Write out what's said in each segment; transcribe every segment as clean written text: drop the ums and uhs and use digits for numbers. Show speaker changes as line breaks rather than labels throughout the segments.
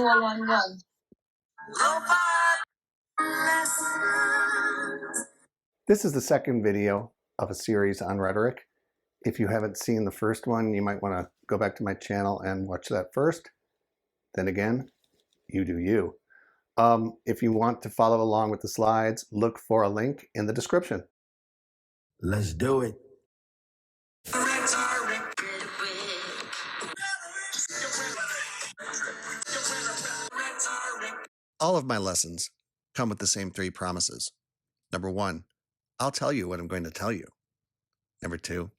411.
This is the second video of a series on rhetoric. If you haven't seen the first one, you might want to go back to my channel and watch that first. Then again, you do you. If you want to follow along with the slides, look for a link in the description.
Let's do it.
All of my lessons come with the same three promises. Number one, I'll tell you what I'm going to tell you. Number two,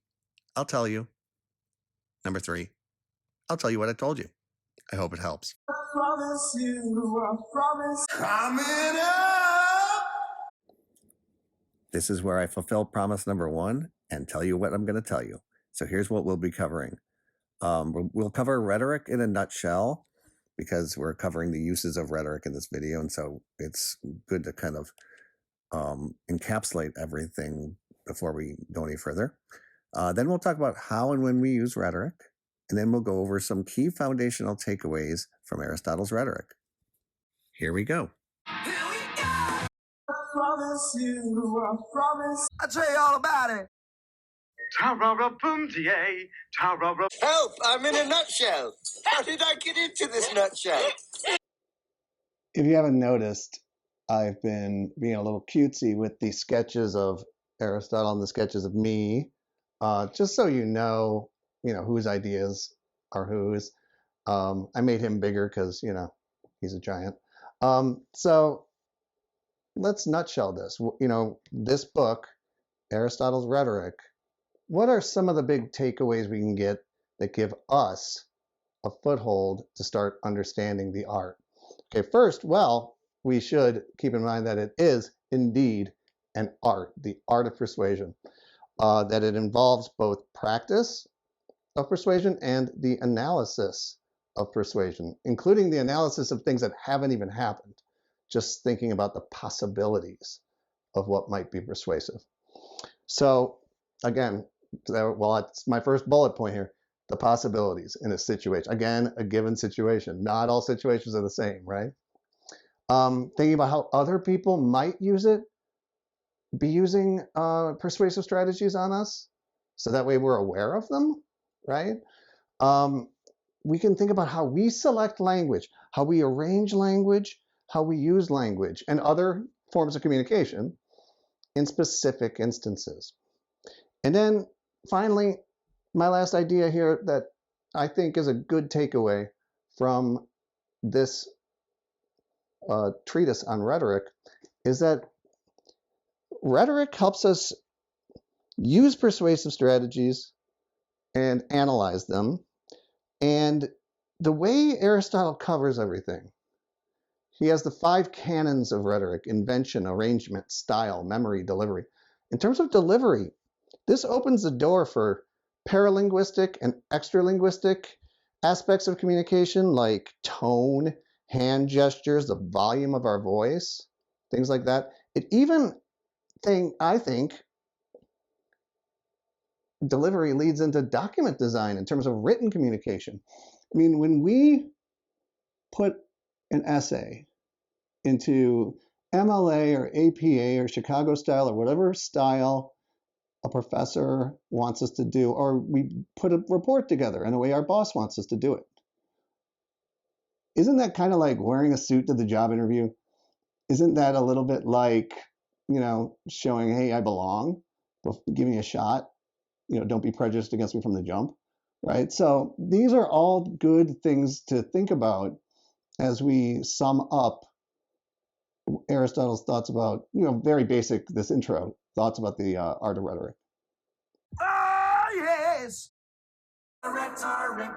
I'll tell you. Number three, I'll tell you what I told you. I hope it helps.
I promise coming up.
This is where I fulfill promise number one and tell you what I'm going to tell you. So here's what we'll be covering. We'll cover rhetoric in a nutshell because we're covering the uses of rhetoric in this video. And so it's good to kind of encapsulate everything before we go any further. Then we'll talk about how and when we use rhetoric. And then we'll go over some key foundational takeaways from Aristotle's rhetoric. Here we go.
Here we go. I promise. I'll tell you all about it. Help! I'm in a nutshell. How did I get into this nutshell?
If you haven't noticed, I've been being a little cutesy with the sketches of Aristotle and the sketches of me, just so you know whose ideas are whose. I made him bigger because he's a giant. So let's nutshell this. This book, Aristotle's Rhetoric. What are some of the big takeaways we can get that give us a foothold to start understanding the art? Okay, first, we should keep in mind that it is indeed an art, the art of persuasion, that it involves both practice of persuasion and the analysis of persuasion, including the analysis of things that haven't even happened, just thinking about the possibilities of what might be persuasive. So again, it's my first bullet point here, the possibilities in a situation. Again, a given situation. Not all situations are the same, right? Thinking about how other people might be using persuasive strategies on us, so that way we're aware of them, right? We can think about how we select language, how we arrange language, how we use language, and other forms of communication in specific instances. And then finally, my last idea here that I think is a good takeaway from this treatise on rhetoric is that rhetoric helps us use persuasive strategies and analyze them. And the way Aristotle covers everything, he has the 5 canons of rhetoric: invention, arrangement, style, memory, delivery. In terms of delivery, this opens the door for paralinguistic and extralinguistic aspects of communication like tone, hand gestures, the volume of our voice, things like that. It even, I think, delivery leads into document design in terms of written communication. I mean, when we put an essay into MLA or APA or Chicago style or whatever style a professor wants us to do, or we put a report together in the way our boss wants us to do it, isn't that kind of like wearing a suit to the job interview? Isn't that a little bit like, showing, hey, I belong, giving a shot? Don't be prejudiced against me from the jump, right? So these are all good things to think about as we sum up Aristotle's thoughts about, very basic, this intro, thoughts about the art of rhetoric.
Oh, yes. Rhetoric.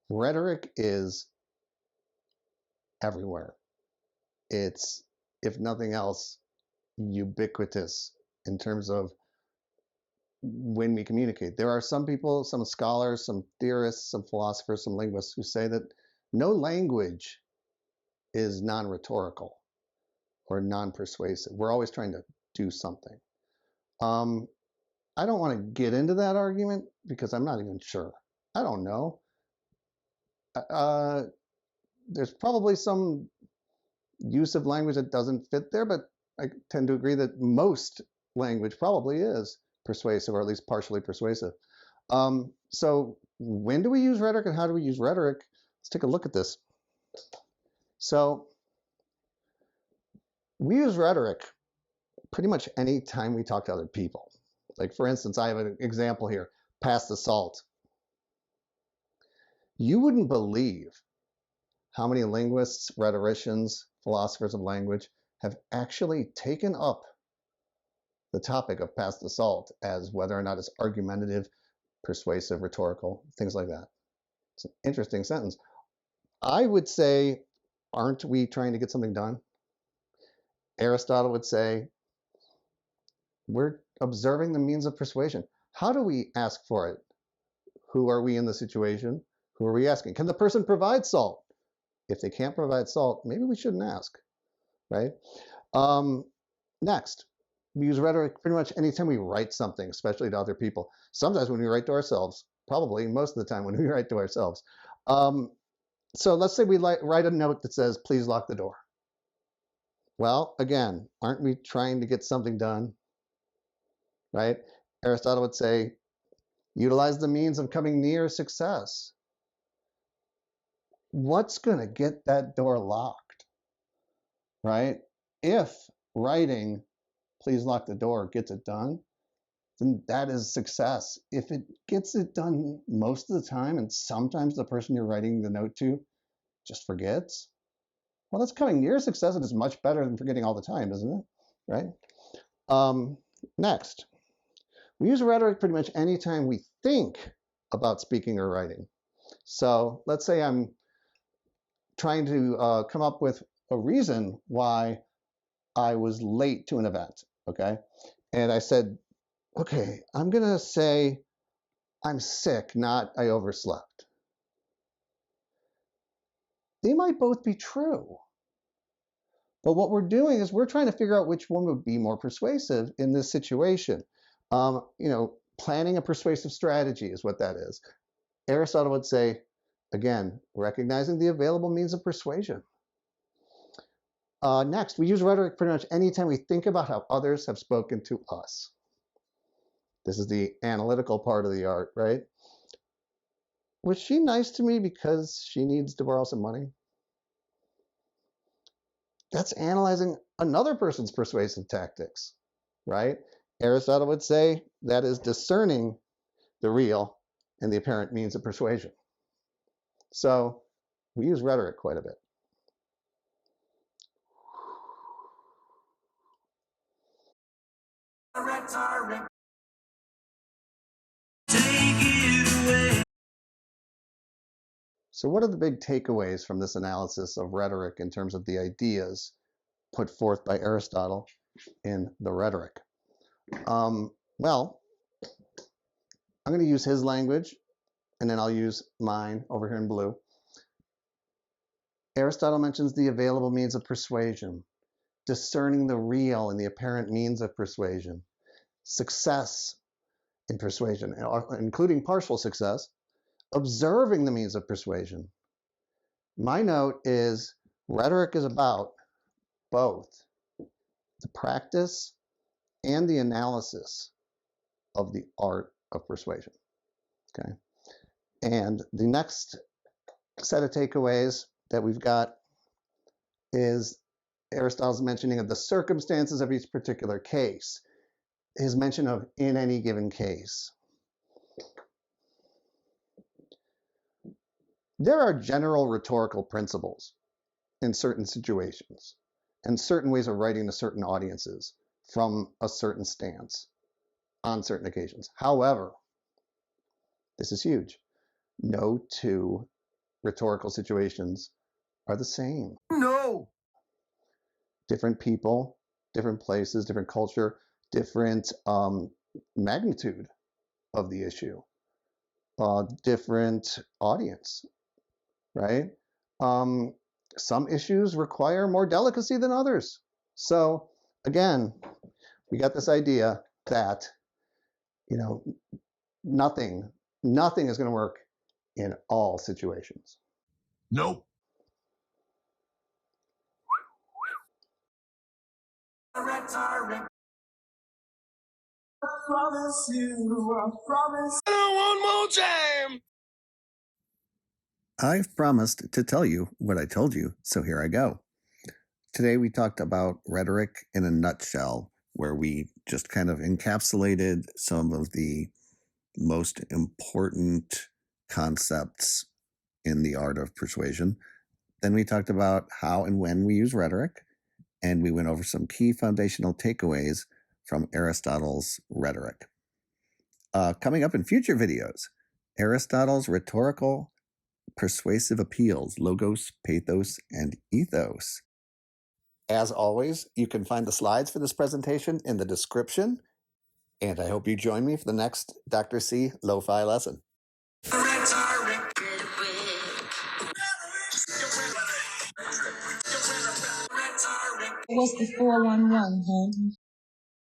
Rhetoric is everywhere. It's, if nothing else, ubiquitous in terms of when we communicate. There are some people, some scholars, some theorists, some philosophers, some linguists who say that no language is non-rhetorical or non-persuasive. We're always trying to do something. I don't want to get into that argument because I'm not even sure. I don't know. There's probably some use of language that doesn't fit there, but I tend to agree that most language probably is persuasive, or at least partially persuasive. So when do we use rhetoric and how do we use rhetoric? Let's take a look at this. So we use rhetoric pretty much any time we talk to other people. Like, for instance, I have an example here, pass the salt. You wouldn't believe how many linguists, rhetoricians, philosophers of language have actually taken up the topic of pass the salt as whether or not it's argumentative, persuasive, rhetorical, things like that. It's an interesting sentence. I would say, aren't we trying to get something done? Aristotle would say, we're observing the means of persuasion. How do we ask for it? Who are we in the situation? Who are we asking? Can the person provide salt? If they can't provide salt, maybe we shouldn't ask, right? Next, we use rhetoric pretty much anytime we write something, especially to other people. Sometimes when we write to ourselves, probably most of the time when we write to ourselves. So let's say we write a note that says, please lock the door. Well, again, aren't we trying to get something done, right? Aristotle would say, utilize the means of coming near success. What's going to get that door locked, right? If writing, please lock the door, gets it done, then that is success. If it gets it done most of the time, and sometimes the person you're writing the note to just forgets, well, that's coming near success, and it's much better than forgetting all the time, isn't it? Right? Next, we use rhetoric pretty much anytime we think about speaking or writing. So let's say I'm trying to come up with a reason why I was late to an event, okay? And I said, okay, I'm gonna say I'm sick, not I overslept. They might both be true. But what we're doing is we're trying to figure out which one would be more persuasive in this situation. Planning a persuasive strategy is what that is. Aristotle would say, again, recognizing the available means of persuasion. Next, we use rhetoric pretty much anytime we think about how others have spoken to us. This is the analytical part of the art, right? Was she nice to me because she needs to borrow some money? That's analyzing another person's persuasive tactics, right? Aristotle would say that is discerning the real and the apparent means of persuasion. So we use rhetoric quite a bit.
Rhetoric. Take it away.
So what are the big takeaways from this analysis of rhetoric in terms of the ideas put forth by Aristotle in the Rhetoric? Well, I'm going to use his language, and then I'll use mine over here in blue. Aristotle mentions the available means of persuasion, discerning the real and the apparent means of persuasion, success in persuasion, including partial success, observing the means of persuasion. My note is rhetoric is about both the practice and the analysis of the art of persuasion. Okay. And the next set of takeaways that we've got is Aristotle's mentioning of the circumstances of each particular case, his mention of in any given case. There are general rhetorical principles in certain situations and certain ways of writing to certain audiences from a certain stance on certain occasions. However, this is huge. No two rhetorical situations are the same.
No.
Different people, different places, different culture, different magnitude of the issue, different audience, right? Some issues require more delicacy than others. So again, we got this idea that You know, nothing is going to work in all situations.
Nope. Rhetoric. I promise you, I promise. One more time.
I've promised to tell you what I told you, so here I go. Today we talked about rhetoric in a nutshell, where we just kind of encapsulated some of the most important concepts in the art of persuasion. Then we talked about how and when we use rhetoric, and we went over some key foundational takeaways from Aristotle's Rhetoric. Coming up in future videos, Aristotle's rhetorical persuasive appeals, logos, pathos, and ethos. As always, you can find the slides for this presentation in the description, and I hope you join me for the next Dr. C Lo-Fi lesson.
Rhetoric.
What's the 411, huh?